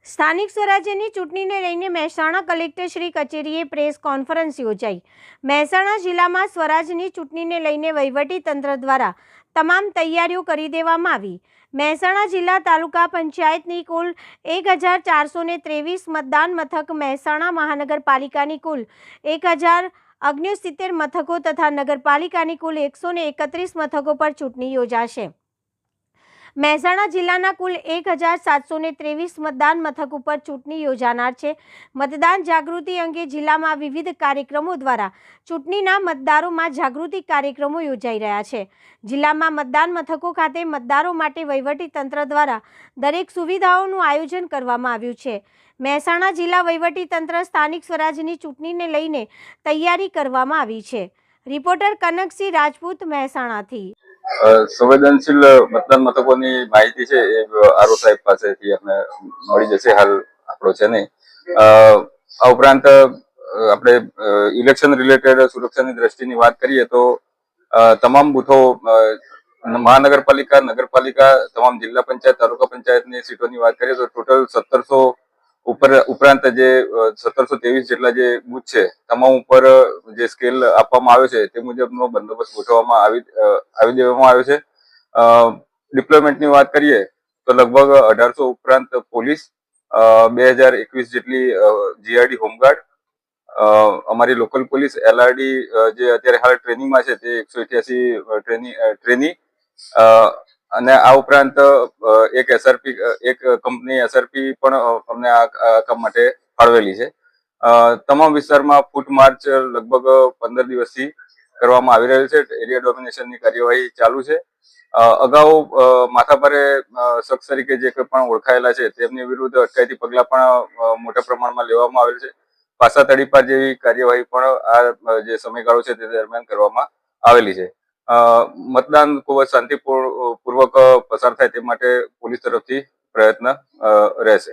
સ્થાનિક સ્વરાજ્યની ચૂંટણીને લઈને મહેસાણા કલેક્ટરશ્રી કચેરીએ પ્રેસ કોન્ફરન્સ યોજાઈ। મહેસાણા જિલ્લામાં સ્વરાજની ચૂંટણીને લઈને વહીવટી તંત્ર દ્વારા તમામ તૈયારીઓ કરી દેવામાં આવી। મહેસાણા જિલ્લા તાલુકા પંચાયતની કુલ 1423 મતદાન મથક, મહેસાણા મહાનગરપાલિકાની કુલ 1069 મથકો તથા નગરપાલિકાની કુલ 131 મથકો પર ચૂંટણી યોજાશે। મહેસાણા જિલ્લાના કુલ 1723 મતદાન મથક ઉપર ચૂંટણી યોજાનાર છે। મતદાન જાગૃતિ અંગે જિલ્લામાં વિવિધ કાર્યક્રમો દ્વારા ચૂંટણીના મતદારોમાં જાગૃતિ કાર્યક્રમો યોજાઈ રહ્યા છે। જિલ્લામાં મતદાન મથકો ખાતે મતદારો માટે વહીવટી તંત્ર દ્વારા દરેક સુવિધાઓનું આયોજન કરવામાં આવ્યું છે। મહેસાણા જિલ્લા વહીવટી તંત્ર સ્થાનિક સ્વરાજની ચૂંટણીને લઈને તૈયારી કરવામાં આવી છે। રિપોર્ટર કનકસિંહ રાજપૂત, મહેસાણાથી। સંવેદનશીલ મતદાન મથકોની માહિતી છે એ આરઓ સાહેબ પાસેથી આપણે મળી જશે। હાલ આપણો છે નહીં। આ ઉપરાંત આપણે ઇલેક્શન રિલેટેડ સુરક્ષાની દ્રષ્ટિની વાત કરીએ તો તમામ બૂથો મહાનગરપાલિકા, નગરપાલિકા, તમામ જિલ્લા પંચાયત, તાલુકા પંચાયતની સીટોની વાત કરીએ તો ટોટલ 1700 ઉપરાંત જે 1723 જેટલા જે બૂથ છે તમામ ઉપર જે સ્કેલ આપવામાં આવ્યો છે તે મુજબનો બંદોબસ્ત ગોઠવવામાં આવી દેવામાં આવ્યો છે। ડિપ્લોયમેન્ટની વાત કરીએ તો લગભગ 1800 ઉપરાંત પોલીસ, 2021 જેટલી જીઆરડી હોમગાર્ડ, અમારી લોકલ પોલીસ, એલઆરડી જે અત્યારે હાલ ટ્રેનિંગમાં છે તે 188 ટ્રેની, અને આ ઉપરાંત એક કંપની એસઆરપી પણ અમને આ કામ માટે ફાળવેલી છે। તમામ વિસ્તારમાં ફૂટ માર્ચ લગભગ 15 દિવસથી કરવામાં આવી રહેલ છે। એરિયા ડોમિનેશનની કાર્યવાહી ચાલુ છે। અગાઉ માથાભારે શખ્સ તરીકે જે કોઈ પણ ઓળખાયેલા છે તેમની વિરુદ્ધ અટકાયતી પગલાં પણ મોટા પ્રમાણમાં લેવામાં આવેલ છે। પાસા તડીપાર જેવી કાર્યવાહી પણ આ જે સમયગાળો છે તે દરમિયાન કરવામાં આવેલી છે। મતદાન ખૂબ જ શાંતિપૂર્વક પસાર થાય તે માટે પોલીસ તરફથી પ્રયત્ન રહેશે।